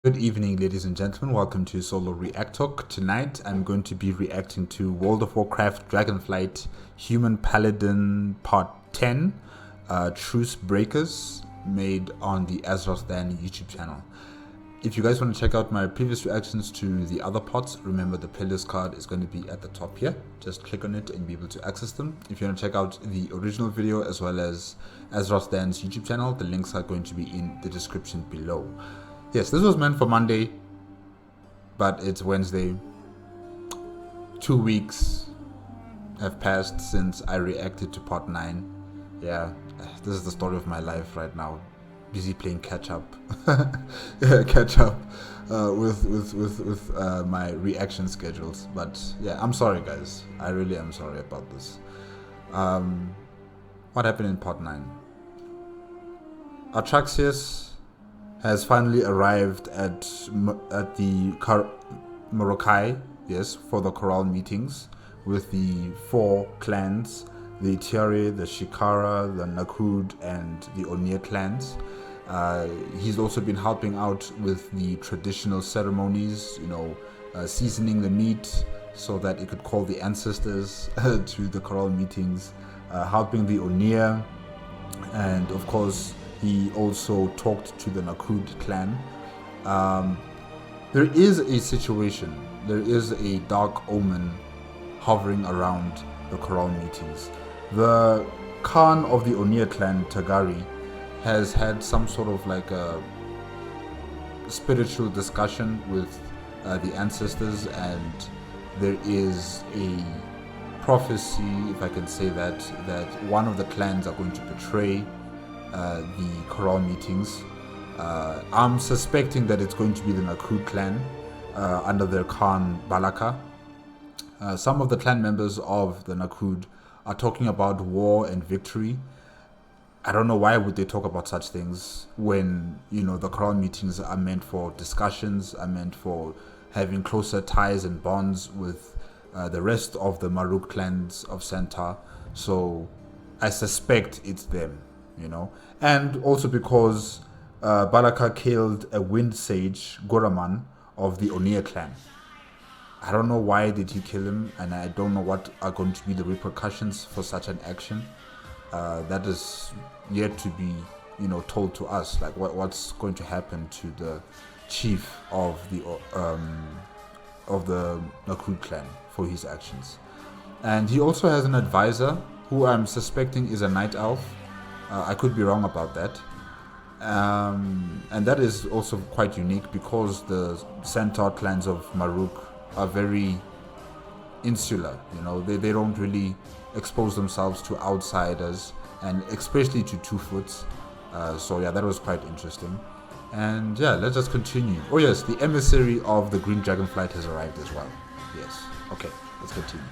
Good evening, ladies and gentlemen. Welcome to Solo ReacTalk. Tonight, I'm going to be reacting to World of Warcraft Dragonflight Human Paladin Part 10, Trucebreakers, made on the AzerothDan YouTube channel. If you guys want to check out my previous reactions to the other parts, remember the playlist card is going to be at the top here. Just click on it and be able to access them. If you want to check out the original video as well as AzerothDan's YouTube channel, the links are going to be in the description below. Yes, this was meant for Monday, but it's Wednesday. 2 weeks have passed since I reacted to part 9. Yeah, this is the story of my life right now. Busy playing catch up. Catch up with my reaction schedules. But yeah, I'm sorry guys. I really am sorry about this. What happened in part 9? Atraxius has finally arrived at the Maruuk, yes, for the Corral meetings with the 4 clans, the Tiare, the Shikara, the Nakud, and the Onir clans. He's also been helping out with the traditional ceremonies, seasoning the meat so that it could call the ancestors to the Corral meetings, helping the Onir, and of course he also talked to the Nakud clan. There is a situation, there is a dark omen hovering around the Corral meetings. The Khan of the Onir clan, Tagari, has had some sort of like a spiritual discussion with the ancestors, and there is a prophecy, if I can say that one of the clans are going to betray the Corral meetings. I'm suspecting that it's going to be the Nakud clan under their Khan Balaka. Some of the clan members of the Nakud are talking about war and victory. I don't know why would they talk about such things when the Corral meetings are meant for discussions, are meant for having closer ties and bonds with the rest of the Maruuk Clans of Centuar. So I suspect it's them. And also because Balaka killed a wind sage, Goraman, of the Onir clan. I don't know why did he kill him, and I don't know what are going to be the repercussions for such an action. That is yet to be, told to us. Like what's going to happen to the chief of the Nakud clan for his actions. And he also has an advisor who I'm suspecting is a night elf. I could be wrong about that. And that is also quite unique because the Centaur clans of Maruuk are very insular. They don't really expose themselves to outsiders, and especially to two-foots. So yeah, that was quite interesting. And yeah, let's just continue. Oh yes, the emissary of the Green Dragonflight has arrived as well. Yes. Okay, let's continue.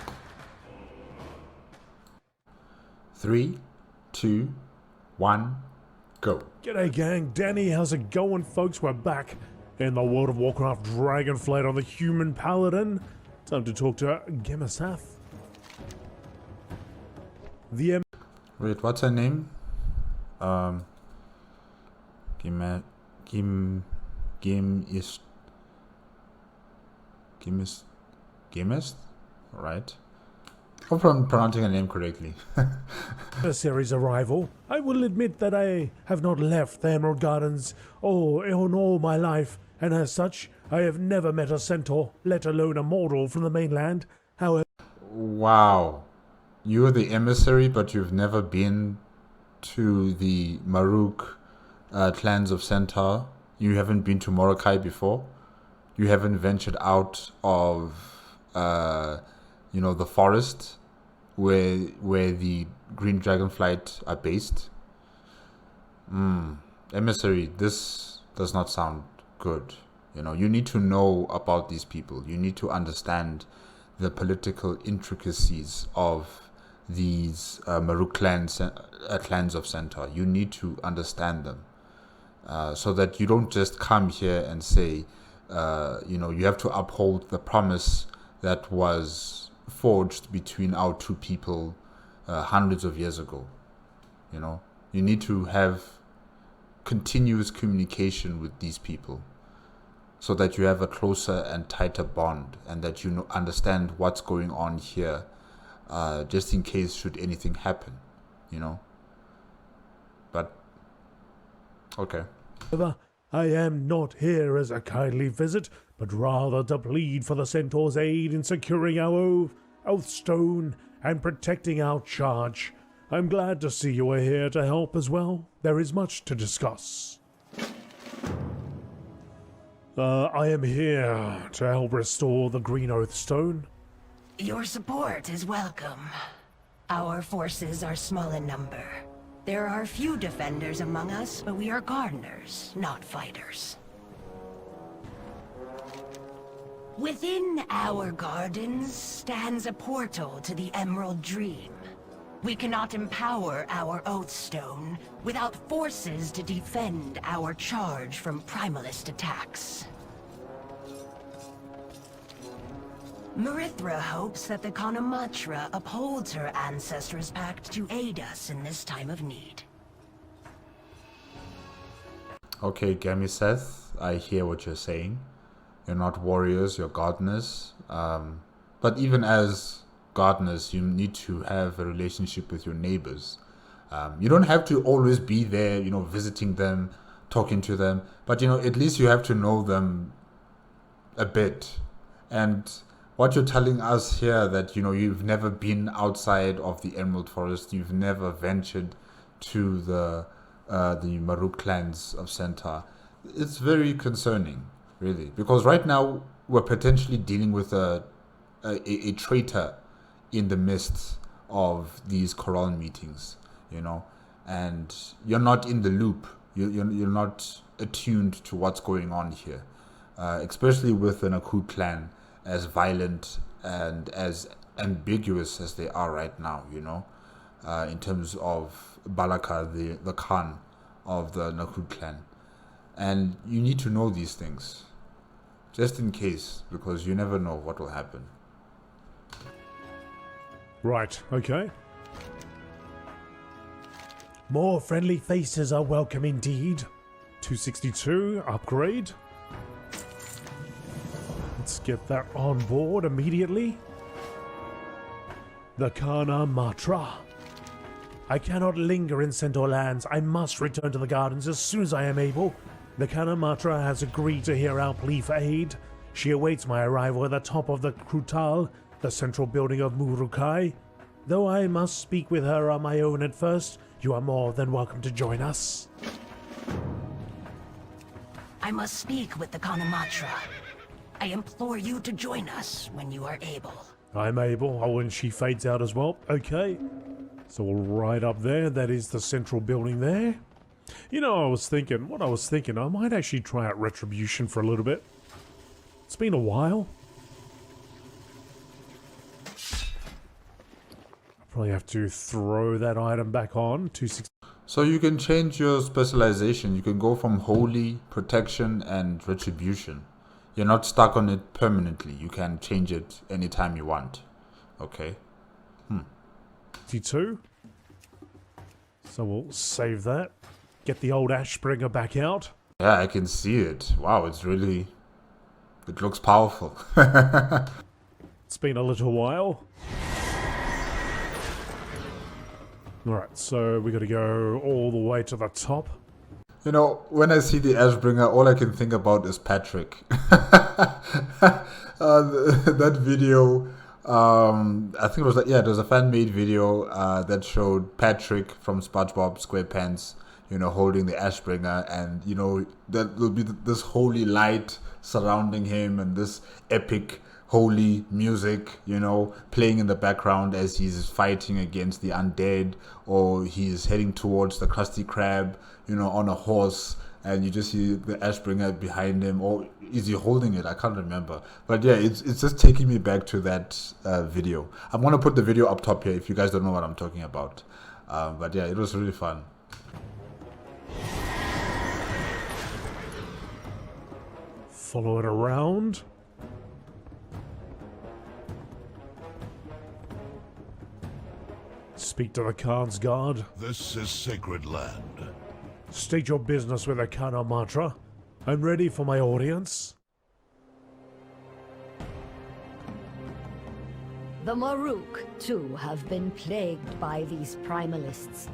3, 2, 1, go. G'day gang, Danny, how's it going folks? We're back in the World of Warcraft Dragonflight on the Human Paladin. Time to talk to Gemisaf. Wait, what's her name? Gemist? Right. Hope I'm pronouncing her name correctly. Emissary's arrival. I will admit that I have not left the Emerald Gardens in all my life, and as such, I have never met a centaur, let alone a mortal from the mainland. However, wow. You're the emissary, but you've never been to the Maruuk Clans of Centuar. You haven't been to Morokai before. You haven't ventured out of the forest where the Green Dragonflight are based. Emissary, this does not sound good. You need to know about these people. You need to understand the political intricacies of these Maruuk clans of Centuar. You need to understand them so that you don't just come here and say, you have to uphold the promise that was forged between our two people hundreds of years ago. You need to have continuous communication with these people. so that you have a closer and tighter bond, and that you understand what's going on here, just in case should anything happen, you know. But okay. However, I am not here as a kindly visit, but rather to plead for the Centaur's aid in securing our Oathstone and protecting our charge. I'm glad to see you are here to help as well. There is much to discuss. I am here to help restore the Green Oathstone. Your support is welcome. Our forces are small in number. There are few defenders among us, but we are gardeners, not fighters. Within our gardens stands a portal to the Emerald Dream. We cannot empower our Oathstone without forces to defend our charge from primalist attacks. Marithra hopes that the Kanamatra upholds her ancestors' pact to aid us in this time of need. Okay, Gamiseth, I hear what you're saying. You're not warriors, you're gardeners. But even as gardeners, you need to have a relationship with your neighbors. You don't have to always be there, you know, visiting them, talking to them. But, you know, at least you have to know them a bit. And what you're telling us here, that, you know, you've never been outside of the Emerald Forest, you've never ventured to the Maruuk Clans of Centuar, it's very concerning, really. Because right now, we're potentially dealing with a traitor in the midst of these Corral meetings, you know, and you're not in the loop. You're not attuned to what's going on here, especially with the Maruuk clan as violent and as ambiguous as they are right now, you know, in terms of Balaka, the Khan of the Maruuk clan. And you need to know these things, just in case, because you never know what will happen. Right, okay. More friendly faces are welcome indeed. 262, upgrade. Let's get that on board immediately. The Kanamatra. I cannot linger in Centaur lands. I must return to the gardens as soon as I am able. The Kanamatra has agreed to hear our plea for aid. She awaits my arrival at the top of the Krutal, the central building of Murukai. Though I must speak with her on my own at first, you are more than welcome to join us. I must speak with the Kanamatra. I implore you to join us when you are able. I'm able. Oh, and she fades out as well. Okay. So right up there, that is the central building there. You know, I was thinking, I might actually try out Retribution for a little bit. It's been a while. Probably have to throw that item back on. 260. So you can change your specialization. You can go from Holy, Protection, and Retribution. You're not stuck on it permanently. You can change it anytime you want. Okay. 52. So we'll save that. Get the old Ashbringer back out. Yeah, I can see it. Wow, it looks powerful. It's been a little while. Alright, so we got to go all the way to the top. You know, when I see the Ashbringer, all I can think about is Patrick. That video, I think it was it was a fan-made video that showed Patrick from SpongeBob SquarePants, you know, holding the Ashbringer, and, you know, that will be this holy light surrounding him and this epic holy music, you know, playing in the background as he's fighting against the undead, or he's heading towards the Krusty Krab, you know, on a horse, and you just see the Ashbringer behind him, or is he holding it? I can't remember. But yeah, it's just taking me back to that video. I'm going to put the video up top here if you guys don't know what I'm talking about. But yeah, it was really fun. Follow it around. Speak to the Khan's guard. This is sacred land. State your business with the Kanamatra. I'm ready for my audience. The Maruuk, too, have been plagued by these primalists.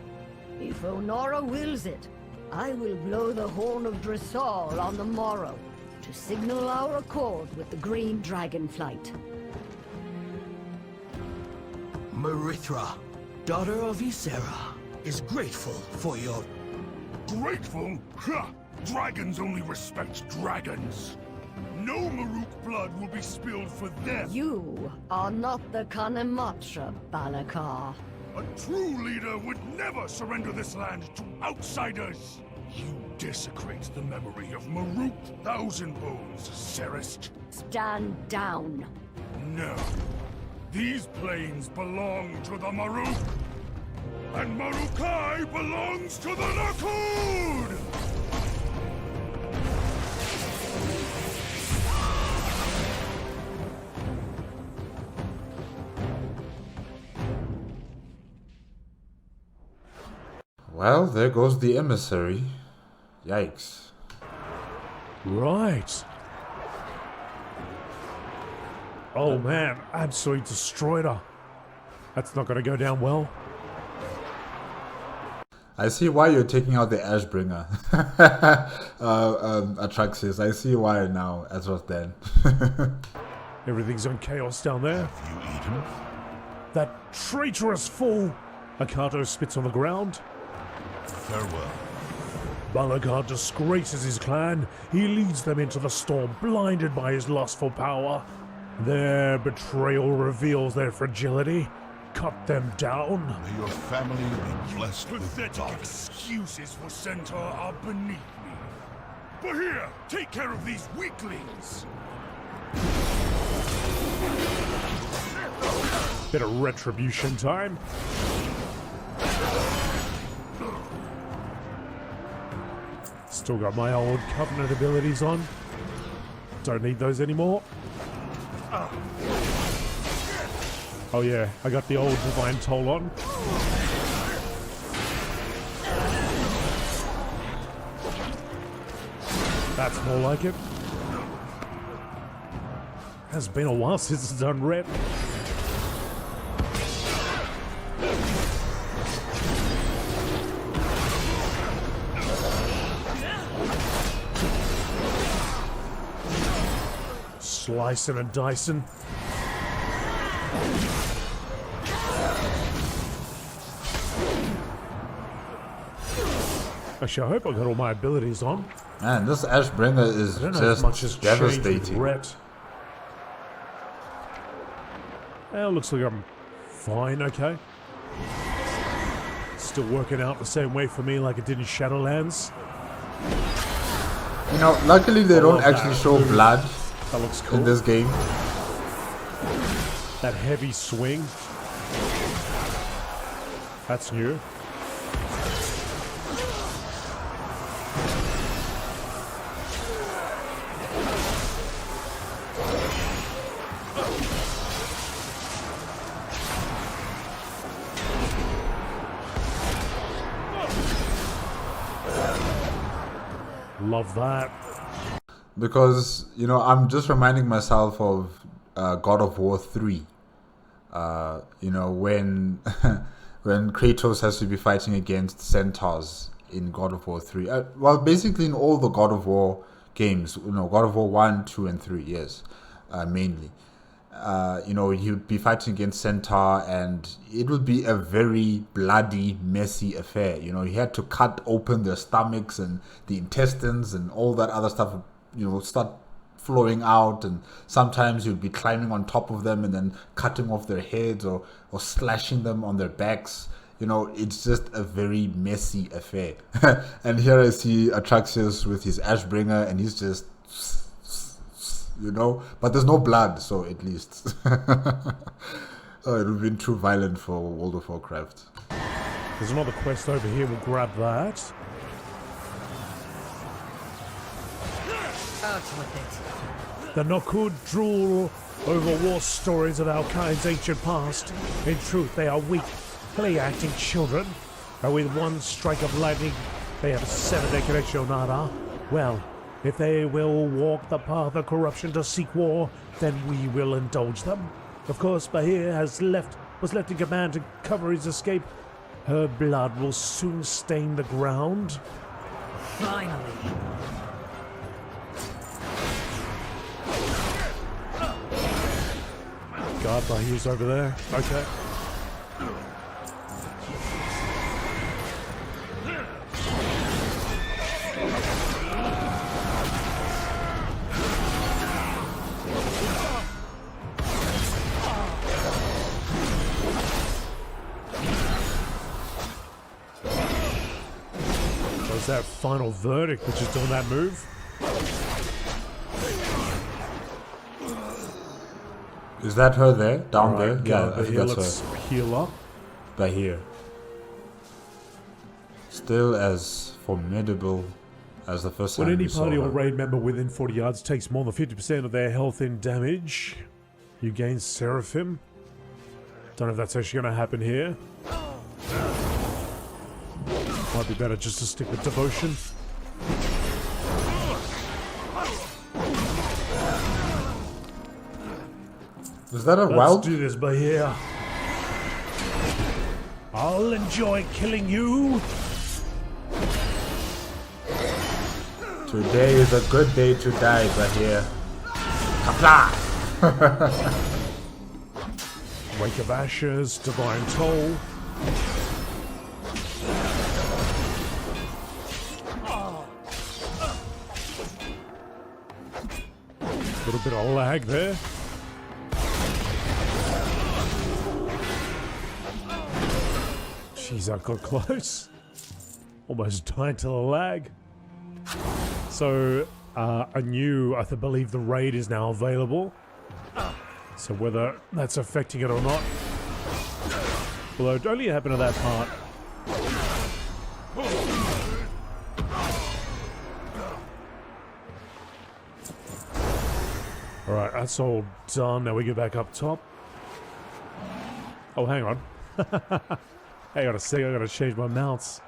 If Onora wills it, I will blow the horn of Dressal on the morrow to signal our accord with the Green Dragonflight. Marithra, daughter of Ysera, is grateful for your... Grateful? Ha! Dragons only respect dragons. No Maruuk blood will be spilled for them. You are not the Kanematra, Balakar. A true leader would never surrender this land to outsiders. You desecrate the memory of Maruuk Thousand Bones, Serist. Stand down. No. These plains belong to the Maruuk. And Maruukai belongs to the Nakud! Well, there goes the emissary. Yikes. Right. Oh man, absolutely destroyed her. That's not going to go down well. I see why you're taking out the Ashbringer. Atraxis, I see why now, AzerothDan. Everything's on chaos down there. Have you eaten? That traitorous fool! Akato spits on the ground. Farewell. Balakar disgraces his clan. He leads them into the storm, blinded by his lust for power. Their betrayal reveals their fragility. Cut them down. May your family be blessed with pathetic excuses for Centaur are beneath me. But here, take care of these weaklings. Bit of retribution time. Still got my old Covenant abilities on. Don't need those anymore. Oh yeah, I got the old Divine Toll on. That's more like it. Has been a while since it's done rep. Slicing and dicing. Actually, I hope I got all my abilities on. Man, this Ashbringer is just devastating. Well, looks like I'm fine, okay. Still working out the same way for me like it did in Shadowlands. You know, luckily they don't actually show blood That looks cool. in this game. That heavy swing. That's new. Love that. Because, you know, I'm just reminding myself of God of War 3. You know, when when Kratos has to be fighting against centaurs in God of War 3. Well, basically in all the God of War games, you know, God of War 1, 2, and 3, yes, mainly. You know, he would be fighting against centaur, and it would be a very bloody, messy affair. You know, he had to cut open their stomachs and the intestines and all that other stuff, you know, start flowing out, and sometimes you'd be climbing on top of them and then cutting off their heads or slashing them on their backs. You know, it's just a very messy affair. And here I see Atraxis with his Ashbringer, and he's just, you know, but there's no blood, so at least. Oh, it would have been too violent for World of Warcraft. There's another quest over here, we'll grab that. Out with it. The Nakud drool over war stories of our kind's ancient past. In truth, they are weak, play-acting children. And with one strike of lightning, they have severed their connection, Nara. Well, if they will walk the path of corruption to seek war, then we will indulge them. Of course, Bahir was left in command to cover his escape. Her blood will soon stain the ground. Finally. God, Bahir's over there. Okay. Was that final verdict which is doing that move? Is that her there? Down there? Right, Yeah, I think that's let's her. heal up. Bahir. Still as formidable as the first time When any we saw party or her. raid member within 40 yards takes more than 50% of their health in damage, you gain Seraphim. Don't know if that's actually going to happen here. Might be better just to stick with Devotion. Is that a Let's wild? do this, Bahir. I'll enjoy killing you. Today is a good day to die, Bahir. Kapla! Wake of Ashes, Divine Toll. Little bit of lag there. Jeez, I got close. Almost died to the lag. So, I believe the raid is now available. So whether that's affecting it or not. Although it only happened to that part. Alright, that's all done. Now we get back up top. Oh, hang on. Hang on a second, I gotta change my mounts.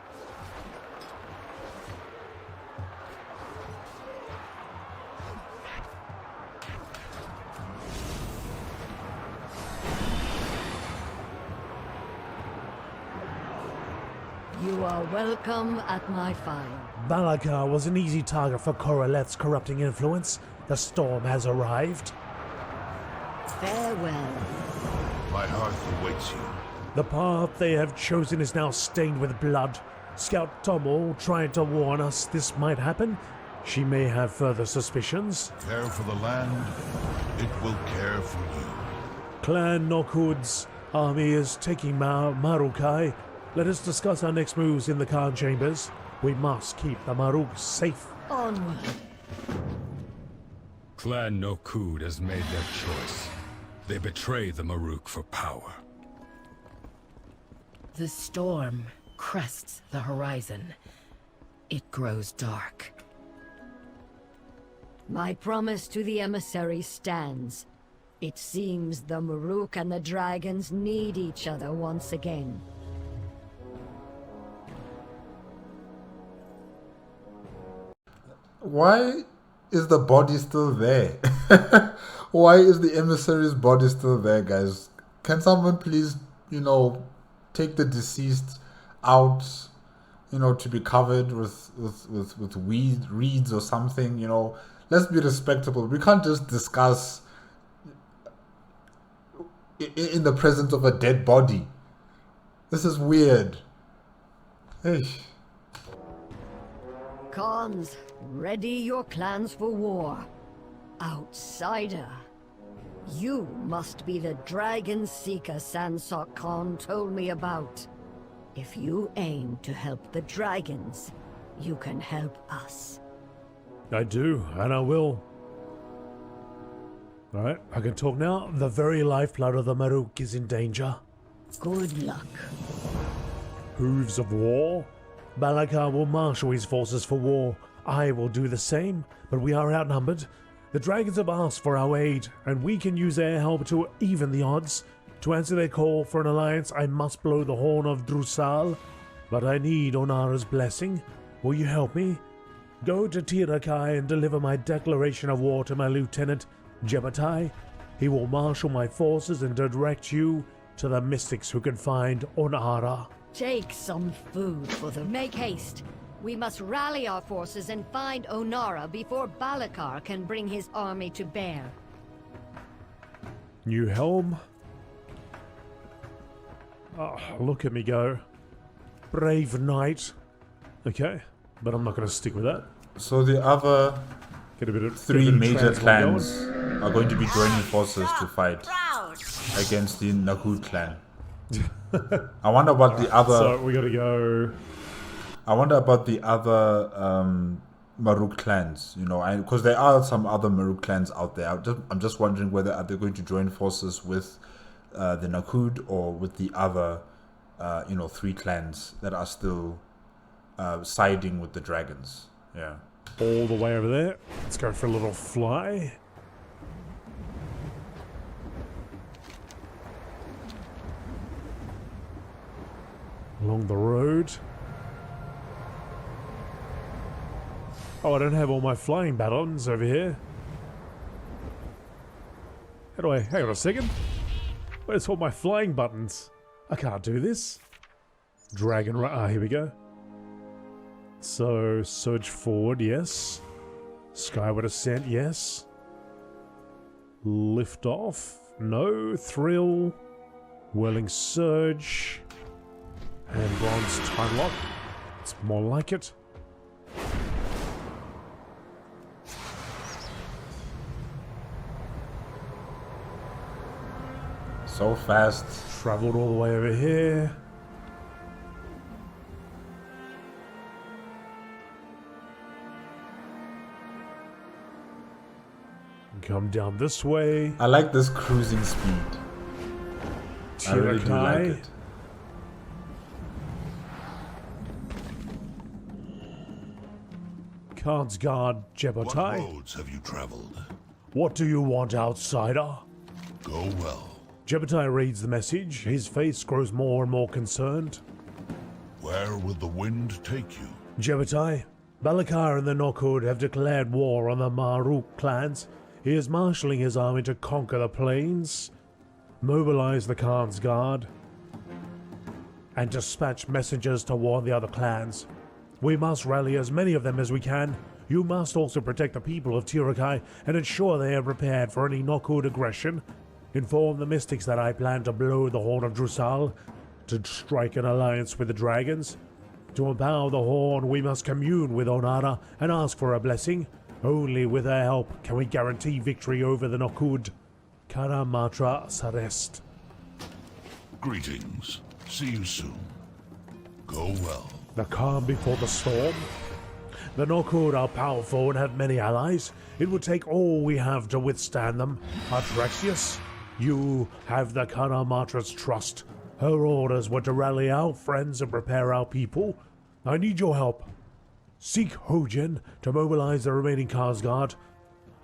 You are welcome at my fire. Balakar was an easy target for Koralet's corrupting influence. The storm has arrived. Farewell. My hearth awaits you. The path they have chosen is now stained with blood. Scout Tomo trying to warn us this might happen. She may have further suspicions. Care for the land, it will care for you. Clan Nokud's army is taking Marukai. Let us discuss our next moves in the Khan chambers. We must keep the Maruuk safe. Onward. Clan Nokud has made their choice. They betray the Maruuk for power. The storm crests the horizon. It grows dark. My promise to the emissary stands. It seems the Maruuk and the dragons need each other once again. Why is the body still there? Why is the emissary's body still there, guys? Can someone please, take the deceased out, to be covered with reeds or something, Let's be respectable. We can't just discuss in the presence of a dead body. This is weird. Hey. Khans, ready your clans for war. Outsider. You must be the dragon seeker Sansok Khan told me about. If you aim to help the dragons, you can help us. I do, and I will. Alright, I can talk now. The very lifeblood of the Maruuk is in danger. Good luck. Hooves of war? Balakar will marshal his forces for war. I will do the same, but we are outnumbered. The dragons have asked for our aid, and we can use their help to even the odds. To answer their call for an alliance, I must blow the horn of Drusal, but I need Onara's blessing. Will you help me? Go to Tirakai and deliver my declaration of war to my lieutenant, Jebatai. He will marshal my forces and direct you to the mystics who can find Onara. Take some food for them. Make haste. We must rally our forces and find Onara before Balakar can bring his army to bear. New helm. Oh, look at me go. Brave knight. Okay, but I'm not going to stick with that. So the other Get a bit of three major transport clans going. are going to be joining forces to fight against the Nakud clan. I wonder about the other. So we got to go. I wonder about the other Maruuk clans. You know, because there are some other Maruuk clans out there. I'm just wondering whether are they going to join forces with the Nakud or with the other, three clans that are still siding with the dragons. Yeah. All the way over there. Let's go for a little fly. Along the road. Oh, I don't have all my flying buttons over here. How do I... Hang on a second. Where's all my flying buttons? I can't do this. Dragon... here we go. So, surge forward, yes. Skyward ascent, yes. Lift off, no. Thrill. Whirling surge. And bronze time lock. It's more like it. So fast. Travelled all the way over here. Come down this way. I like this cruising speed. I really do like it. Khan's Guard, Jebotai. What roads have you traveled? What do you want, outsider? Go well. Jebotai reads the message. His face grows more and more concerned. Where will the wind take you? Jebotai, Balakar and the Nokud have declared war on the Maruuk clans. He is marshalling his army to conquer the plains, mobilize the Khan's Guard, and dispatch messengers to warn the other clans. We must rally as many of them as we can. You must also protect the people of Tirakai and ensure they are prepared for any Nokud aggression. Inform the mystics that I plan to blow the Horn of Drusal, to strike an alliance with the dragons. To empower the Horn, we must commune with Onara and ask for a blessing. Only with their help can we guarantee victory over the Nokud. Karamatra Sarest. Greetings. See you soon. Go well. The calm before the storm. The Nokud are powerful and have many allies. It would take all we have to withstand them. Atraxius, you have the Karamatra's trust. Her orders were to rally our friends and prepare our people. I need your help. Seek Hojin to mobilize the remaining Karsguard.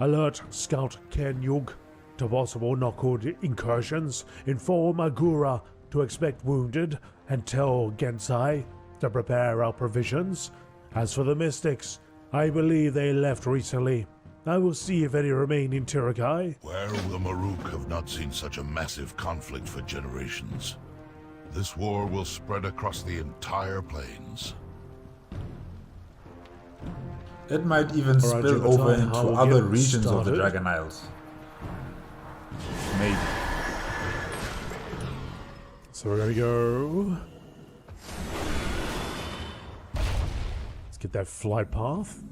Alert Scout Ken Yug to possible Nokud incursions. Inform Agura to expect wounded and tell Gensai to prepare our provisions. As for the mystics, I believe they left recently. I will see if any remain in Tirakai. Where the Maruuk have not seen such a massive conflict for generations. This war will spread across the entire plains. It might even spill over into other regions of the Dragon Isles. Maybe. So we're gonna go. Let's get that flight path.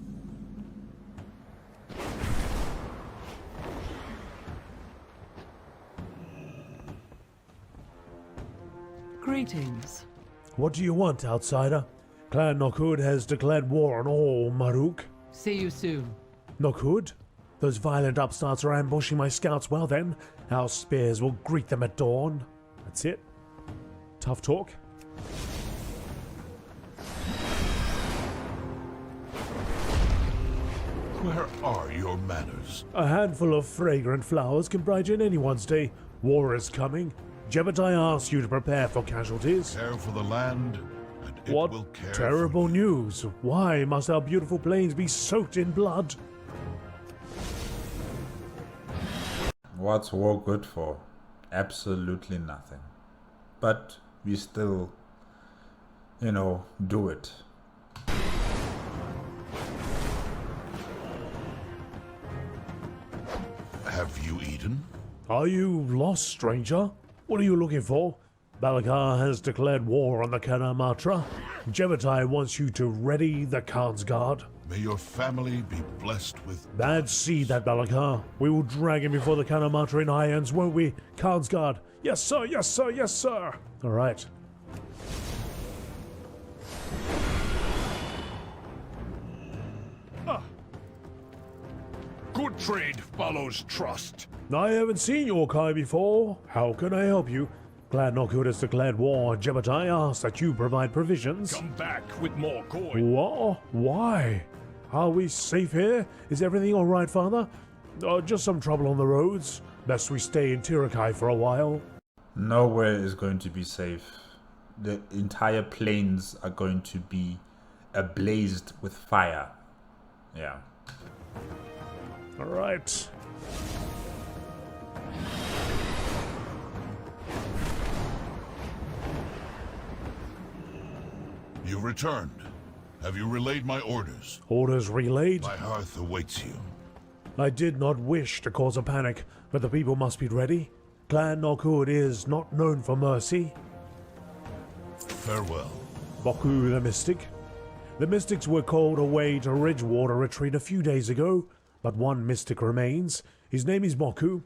Greetings. What do you want, outsider? Clan Nokud has declared war on all Maruuk. See you soon. Nokud? Those violent upstarts are ambushing my scouts. Well then, our spears will greet them at dawn. That's it. Tough talk. Where are your manners? A handful of fragrant flowers can brighten anyone's day. War is coming. Jebotai asks you to prepare for casualties. Care for the land, and it What will care terrible for you. news! Why must our beautiful plains be soaked in blood? What's war good for? Absolutely nothing. But we still, do it. Have you eaten? Are you lost, stranger? What are you looking for? Balakar has declared war on the Kanamatra. Jevatai wants you to ready the Khan's Guard. May your family be blessed with... Bad see that, Balakar. We will drag him before the Kanamatra in irons, won't we? Khan's Guard. Yes, sir, yes, sir, yes, sir. All right. Good trade follows trust. I haven't seen your kind before. How can I help you? Glad Nokud has declared war. Jebatai asks that you provide provisions. Come back with more coin. What? Why? Are we safe here? Is everything all right, Father? Just some trouble on the roads. Best we stay in Tirakai for a while. Nowhere is going to be safe. The entire plains are going to be ablazed with fire. Yeah. All right. You returned. Have you relayed my orders? Orders relayed? My hearth awaits you. I did not wish to cause a panic, but the people must be ready. Clan Nokud is not known for mercy. Farewell. Boku the Mystic. The Mystics were called away to Ridgewater Retreat a few days ago, but one Mystic remains. His name is Boku.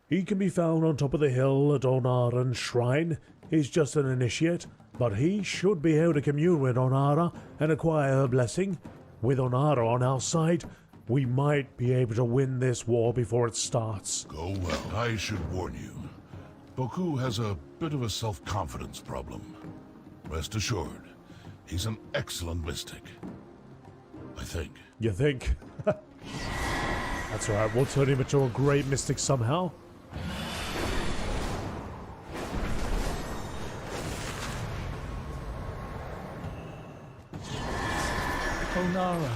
He can be found on top of the hill at Onaran's shrine. He's just an initiate, but he should be able to commune with Onara and acquire her blessing. With Onara on our side, we might be able to win this war before it starts. Go well. I should warn you. Boku has a bit of a self-confidence problem. Rest assured, he's an excellent mystic. I think. You think? That's alright, we'll turn him into a great mystic somehow. Onara,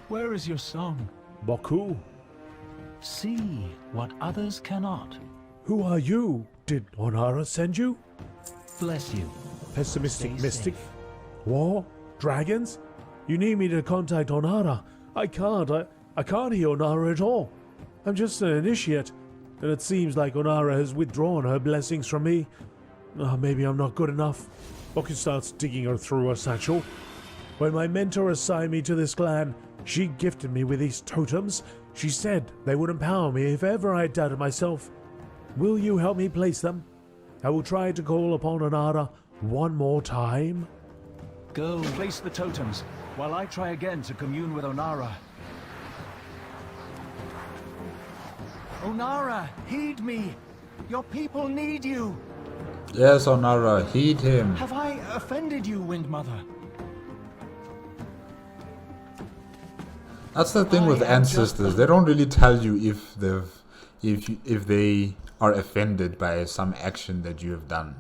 where is your song? Boku, See what others cannot. who are you? Did Onara send you? Bless you. Pessimistic Stay mystic? safe. War? Dragons? You need me to contact Onara. I can't. I can't hear Onara at all. I'm just an initiate, and it seems like Onara has withdrawn her blessings from me. Maybe I'm not good enough. Boku starts digging her through her satchel. When my mentor assigned me to this clan, she gifted me with these totems. She said they would empower me if ever I doubted myself. Will you help me place them? I will try to call upon Onara one more time. Go place the totems, while I try again to commune with Onara. Onara, heed me! Your people need you! Yes, Onara, heed him. Have I offended you, Wind Mother? That's the thing I with am just ancestors. They don't really tell you if they are offended by some action that you have done.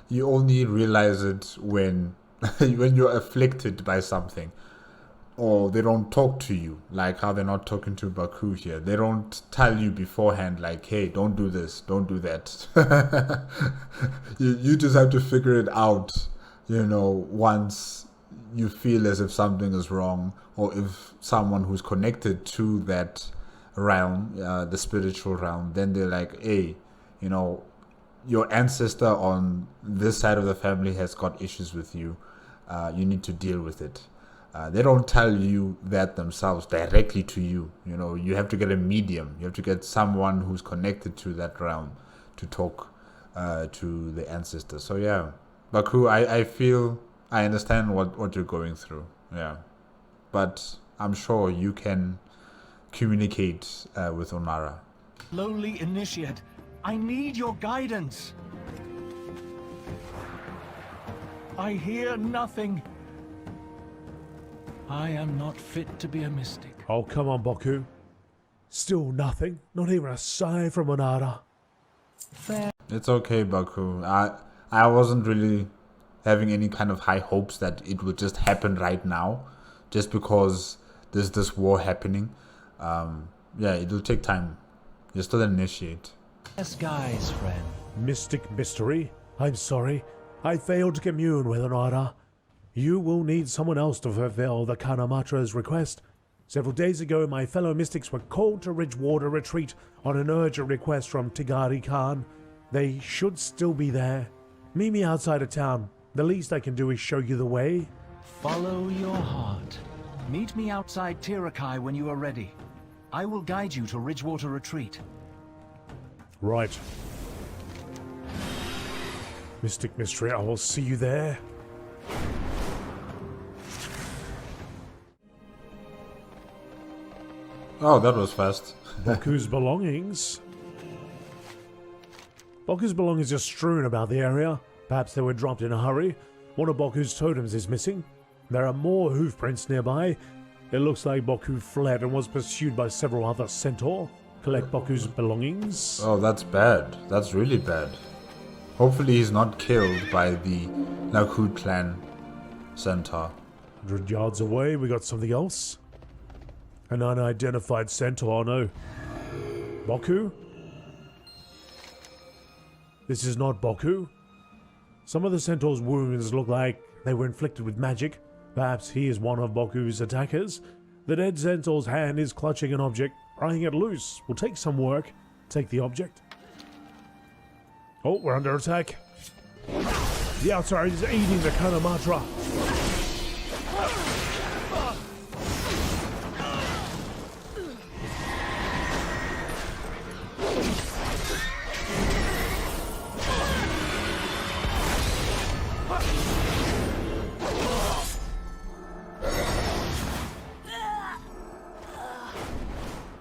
You only realize it when when you're afflicted by something, or they don't talk to you, like how they're not talking to Baku here. They don't tell you beforehand, like, hey, don't do this, don't do that. you just have to figure it out, once you feel as if something is wrong, or if someone who's connected to that realm, the spiritual realm, then they're like, hey, your ancestor on this side of the family has got issues with you. You need to deal with it. They don't tell you that themselves directly to you. You have to get a medium. You have to get someone who's connected to that realm to talk to the ancestors. So yeah, Baku, I feel I understand what you're going through. Yeah, but I'm sure you can communicate with Onara. Lowly initiate, I need your guidance. I hear nothing. I am not fit to be a mystic. Oh, come on, Boku. Still nothing. Not even a sigh from Onara. Fair. It's okay, Baku. I wasn't really having any kind of high hopes that it would just happen right now, just because there's this war happening. Yeah, it will take time You're still an initiate. Disguise, friend. Mystic Mystery, I'm sorry. I failed to commune with Onara. You will need someone else to fulfill the Kanamatra's request. Several days ago, my fellow mystics were called to Ridgewater Retreat on an urgent request from Tigari Khan. They should still be there. Meet me outside of town. The least I can do is show you the way. Follow your heart. Meet me outside Tirakai when you are ready. I will guide you to Ridgewater Retreat. Right. Mystic Mystery, I will see you there. Oh, that was fast. Boku's belongings. Boku's belongings are strewn about the area. Perhaps they were dropped in a hurry. One of Boku's totems is missing. There are more hoof prints nearby. It looks like Boku fled and was pursued by several other centaur. Collect Boku's belongings. Oh, that's bad. That's really bad. Hopefully he's not killed by the Maruuk Clan Centaur. 100 yards away, we got something else. An unidentified centaur, no. Boku? This is not Boku. Some of the centaur's wounds look like they were inflicted with magic. Perhaps he is one of Boku's attackers. The dead centaur's hand is clutching an object. Prying it loose will take some work. Take the object. Oh, we're under attack. The outside is aiding the Kanamatra.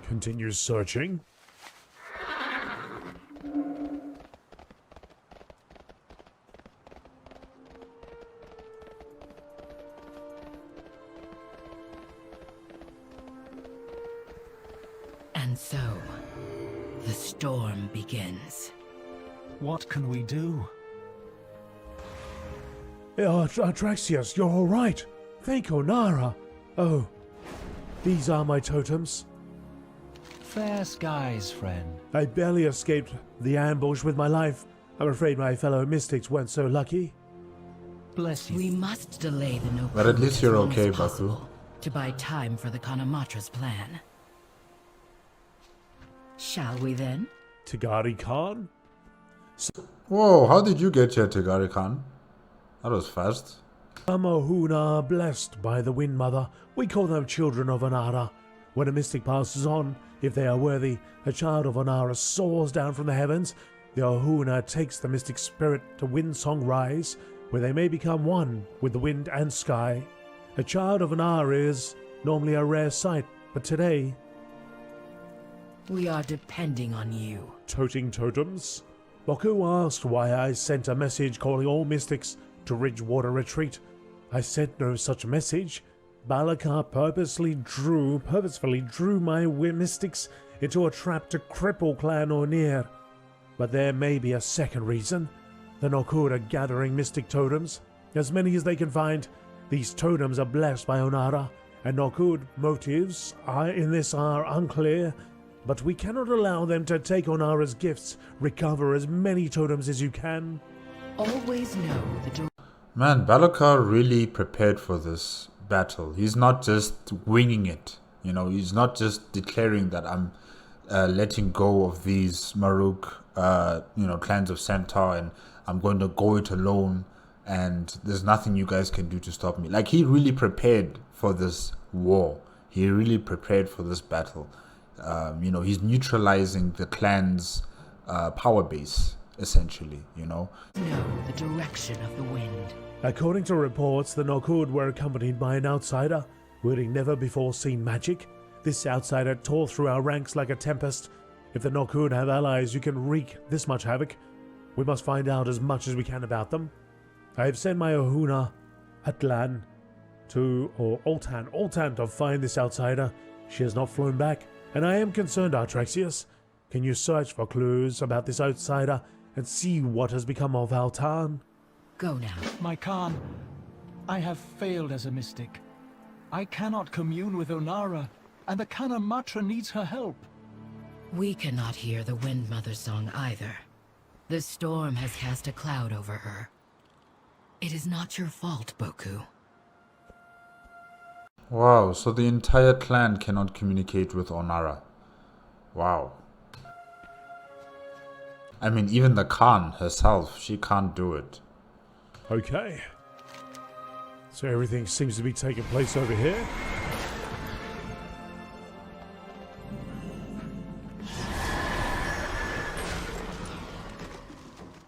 Continues searching. And so, the storm begins. What can we do? Atraxius, you're all right. Thank Onara. Oh, these are my totems. Fair skies, friend. I barely escaped the ambush with my life. I'm afraid my fellow mystics weren't so lucky. Bless you. We must delay the no. But at least you're as long as okay, possible, Baku. to buy time for the Kanamatra's plan. Shall we then? Tigari Khan? Whoa, how did you get here, Tigari Khan? That was fast. Amohuna blessed by the Wind Mother. We call them children of Onara. When a mystic passes on, if they are worthy, a child of Onara soars down from the heavens. The Ohuna takes the mystic spirit to Windsong Rise, where they may become one with the wind and sky. A child of Onara is normally a rare sight, but today... We are depending on you. Toting totems? Boku asked why I sent a message calling all mystics to Ridgewater Retreat. I sent no such message. Balakar purposefully drew my mystics into a trap to cripple Clan Onir. But there may be a second reason. The Nokud are gathering mystic totems. As many as they can find. These totems are blessed by Onara, and Nokud motives in this are unclear. But we cannot allow them to take Onara's gifts. Recover as many totems as you can. Always know the Man, Balakar really prepared for this battle. He's not just winging it. You know, he's not just declaring that I'm letting go of these Maruuk, clans of Centuar, and I'm going to go it alone, and there's nothing you guys can do to stop me. Like, he really prepared for this war. He really prepared for this battle. He's neutralizing the clan's power base, essentially, Know the direction of the wind. According to reports, the Nokud were accompanied by an outsider, wielding never-before-seen magic. This outsider tore through our ranks like a tempest. If the Nokud have allies who can wreak this much havoc, we must find out as much as we can about them. I have sent my Ohuna, Altan to find this outsider. She has not flown back, and I am concerned, Atraxius. Can you search for clues about this outsider and see what has become of Altan? Go now. My Khan, I have failed as a mystic. I cannot commune with Onara, and the Kanamatra needs her help. We cannot hear the Wind Mother's song either. The storm has cast a cloud over her. It is not your fault, Boku. Wow, so the entire clan cannot communicate with Onara. Wow. I mean, even the Khan herself, she can't do it. Okay. So everything seems to be taking place over here.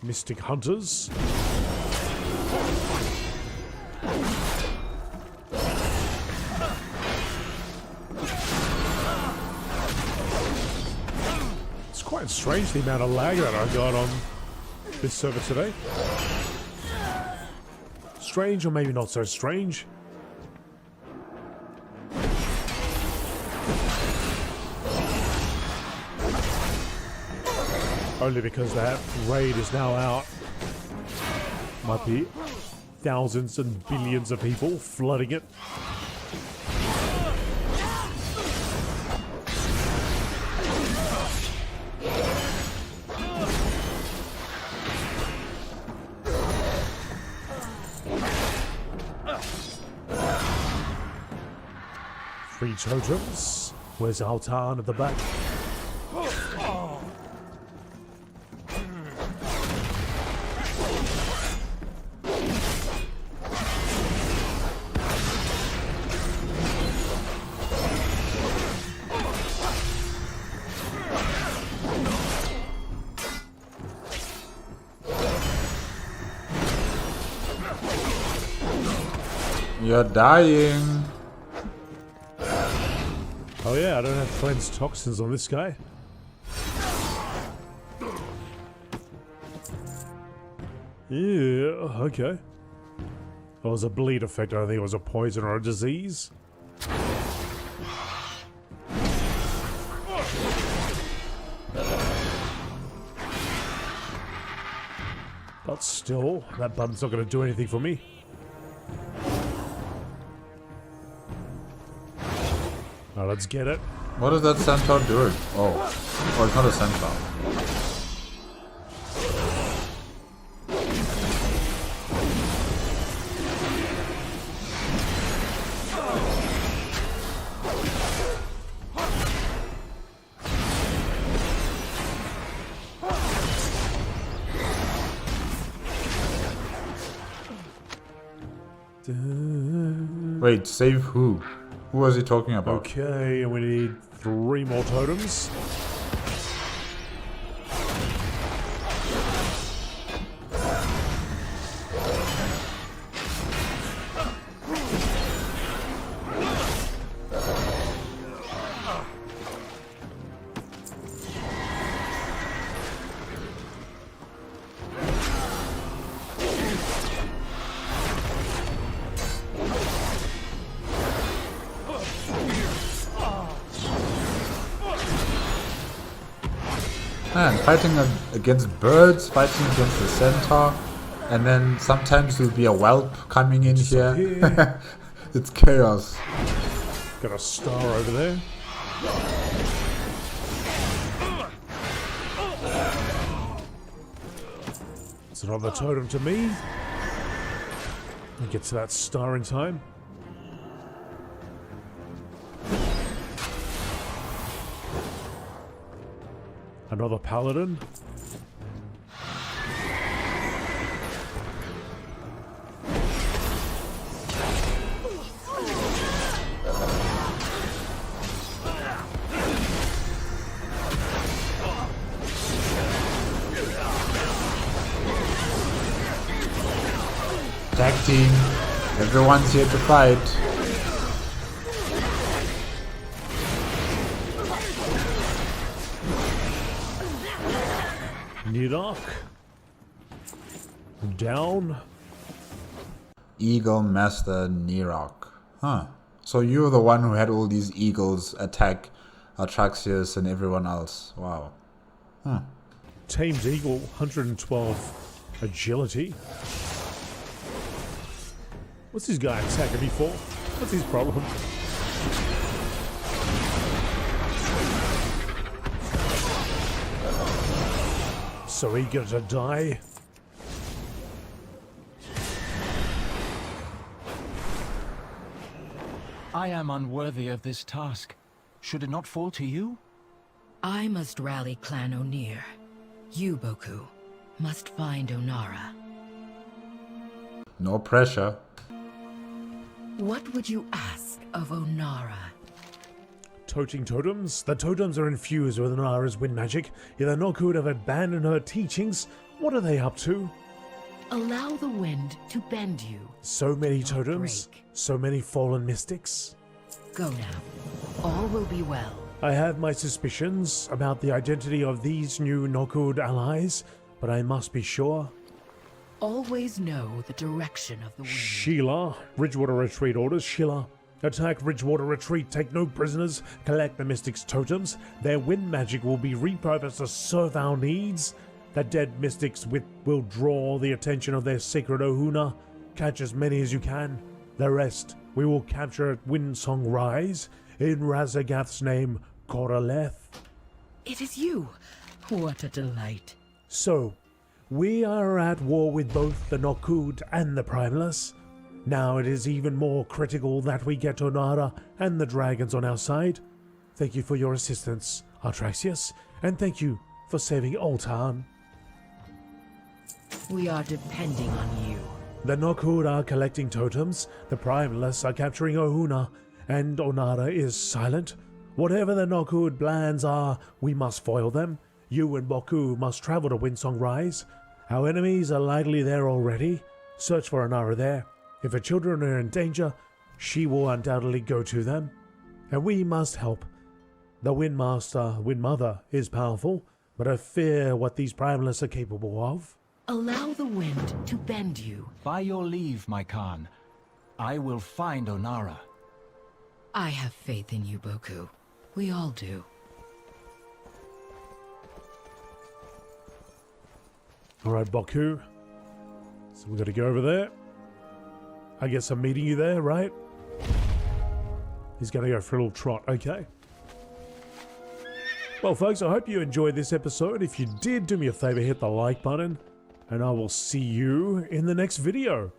Mystic Hunters. It's quite strange the amount of lag that I got on this server today. Strange, or maybe not so strange. Only because that raid is now out. Might be thousands and billions of people flooding it. Three totems. Where's Altan at the back? You're dying. Oh yeah, I don't have cleanse toxins on this guy. Yeah, okay. That was a bleed effect. I don't think it was a poison or a disease. But still, that button's not going to do anything for me. Now let's get it. What is that centaur doing? Oh, it's not a centaur. Wait, save who? Who was he talking about? Okay, and we need 3 more totems. Man, fighting against birds, fighting against the centaur, and then sometimes there'll be a whelp coming in here. It's chaos. Got a star over there. It's another totem to me. I'll get to that star in time. Another Paladin. Tag team. Everyone's here to fight. Nidok. Down. Eagle Master Nirok. Huh. So you're the one who had all these eagles attack Atraxius and everyone else. Wow. Huh. Tamed Eagle, 112 agility. What's this guy attacking me for? What's his problem? So eager to die. I am unworthy of this task. Should it not fall to you? I must rally Clan O'Neill. You, Boku, must find Onara. No pressure. What would you ask of Onara? Toting totems? The totems are infused with Onara's wind magic. If the Nokud have abandoned her teachings, what are they up to? Allow the wind to bend you. So many Don't totems, break. so many fallen mystics. Go now. All will be well. I have my suspicions about the identity of these new Nokud allies, but I must be sure. Always know the direction of the wind. Sheila, Ridgewater Retreat orders. Sheila, attack Ridgewater Retreat, take no prisoners, collect the Mystics' totems. Their wind magic will be repurposed to serve our needs. The dead Mystics will draw the attention of their sacred Ohuna. Catch as many as you can. The rest we will capture at Windsong Rise. In Razagath's name, Koraleth. It is you. What a delight. So, we are at war with both the Nokud and the Primalists. Now it is even more critical that we get Onara and the dragons on our side. Thank you for your assistance, Artraxius, and thank you for saving Oltan. We are depending on you. The Nokud are collecting totems, the Primalists are capturing Ohuna, and Onara is silent. Whatever the Nokud plans are, we must foil them. You and Boku must travel to Windsong Rise. Our enemies are likely there already. Search for Onara there. If her children are in danger, she will undoubtedly go to them. And we must help. The Windmother, is powerful, but I fear what these Primalists are capable of. Allow the wind to bend you. By your leave, my Khan. I will find Onara. I have faith in you, Boku. We all do. Alright, Boku. So we've got to go over there. I guess I'm meeting you there, right? He's going to go for a little trot, okay. Well, folks, I hope you enjoyed this episode. If you did, do me a favor, hit the like button. And I will see you in the next video.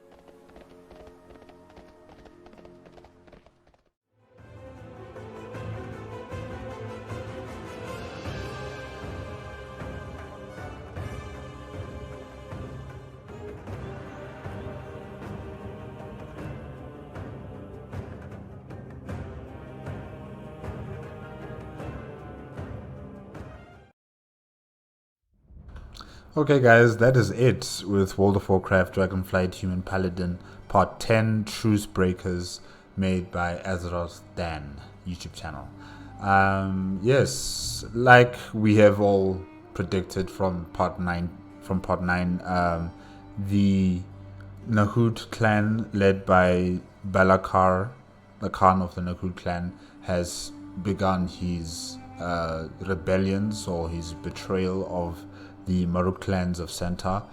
Okay guys, that is it with World of Warcraft Dragonflight Human Paladin Part 10 Trucebreakers, made by AzerothDan YouTube channel. Yes, like we have all predicted from part 9, the Nokud clan led by Balakar, the Khan of the Nokud clan, has begun his rebellions or his betrayal of the Maruuk Clans of Centuar.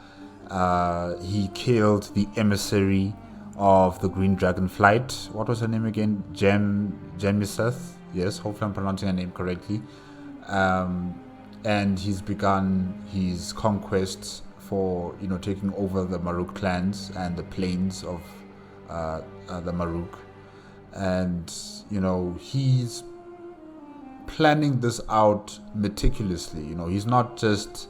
He killed the emissary of the Green Dragonflight. What was her name again? Jemiseth. Yes, hopefully I'm pronouncing her name correctly. And he's begun his conquests for, taking over the Maruuk clans and the plains of the Maruuk. And, he's planning this out meticulously. He's not just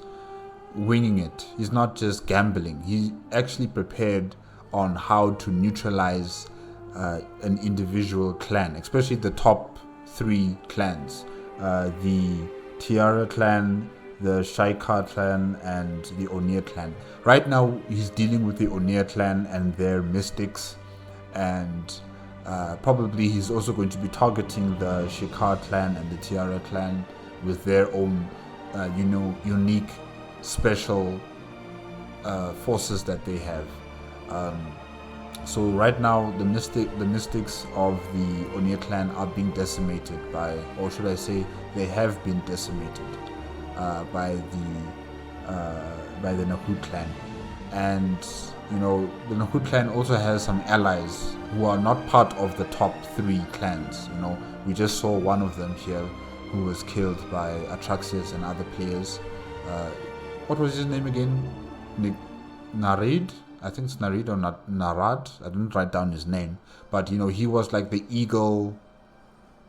winging it. He's not just gambling. He actually prepared on how to neutralize an individual clan, especially the top 3 clans, the Tiara clan, the Shaikar clan, and the O'Neill clan. Right now he's dealing with the O'Neill clan and their mystics, and probably he's also going to be targeting the Shikar clan and the Tiara clan with their own unique special forces that they have. So right now the mystics of the O'Neill clan are being decimated by, or should I say, they have been decimated by the Nokud clan. And the Nokud clan also has some allies who are not part of the top 3 clans. We just saw one of them here who was killed by Atraxius and other players. what was his name again? Narid? I think it's Narid or Narad. I didn't write down his name, but you know, he was like the eagle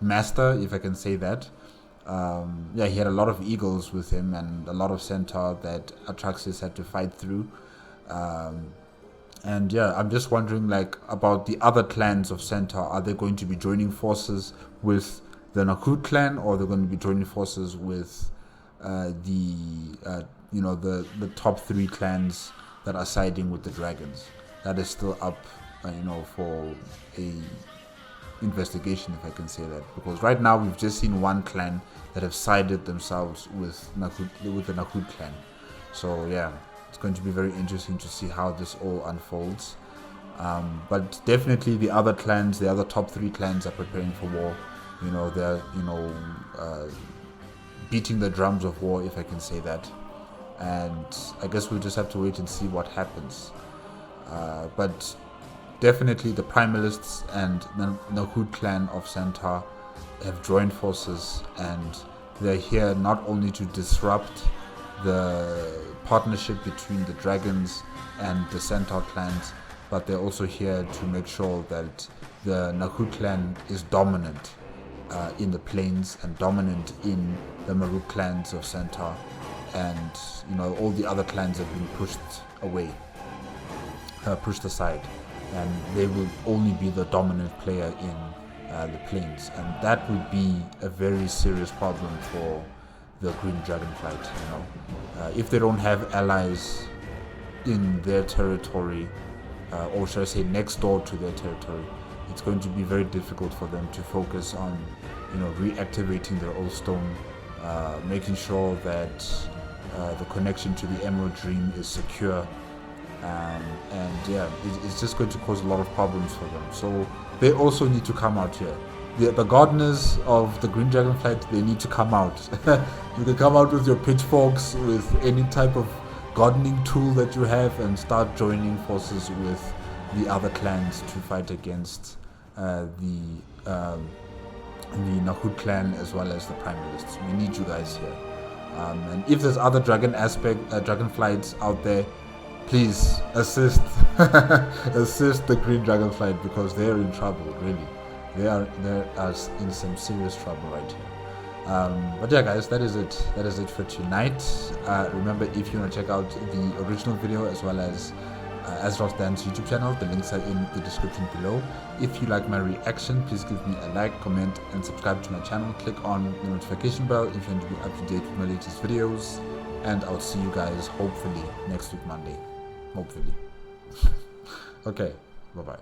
master, if I can say that. Yeah, he had a lot of eagles with him and a lot of centaur that Atraxis had to fight through. And yeah, I'm just wondering like about the other clans of Centaur. Are they going to be joining forces with the Maruuk clan, or they're going to be joining forces with you know, the top 3 clans that are siding with the dragons? That is still up, you know, for a investigation, if I can say that, because right now we've just seen one clan that have sided themselves with the Maruuk clan. So yeah, it's going to be very interesting to see how this all unfolds. But definitely the other clans, the other top 3 clans are preparing for war. You know, they're, you know, beating the drums of war, if I can say that. And I guess we'll just have to wait and see what happens. But definitely the Primalists and the Maruuk clan of Centuar have joined forces, and they're here not only to disrupt the partnership between the dragons and the Centaur clans, but they're also here to make sure that the Maruuk clan is dominant in the plains and dominant in the Maruuk clans of Centaur, and you know, all the other clans have been pushed away, pushed aside, and they will only be the dominant player in the plains, and that would be a very serious problem for the Green Dragonflight. You know, if they don't have allies in their territory, or should I say next door to their territory, it's going to be very difficult for them to focus on, you know, reactivating their old stone, making sure that the connection to the Emerald Dream is secure, and yeah, it's just going to cause a lot of problems for them. So they also need to come out here. The gardeners of the Green Dragonflight, they need to come out. You can come out with your pitchforks, with any type of gardening tool that you have, and start joining forces with the other clans to fight against the Maruuk clan as well as the Primalists. We need you guys here. And if there's other dragonflights out there, please assist assist the Green Dragonflight, because they're in trouble, really. They're in some serious trouble right here. But yeah, guys, that is it for tonight. Remember, if you want to check out the original video as well as AzerothDan's YouTube channel, the links are in the description below. If you like my reaction, please give me a like, comment, and subscribe to my channel. Click on the notification bell if you want to be up to date with my latest videos, and I'll see you guys hopefully next week Monday. Hopefully. Okay, bye bye.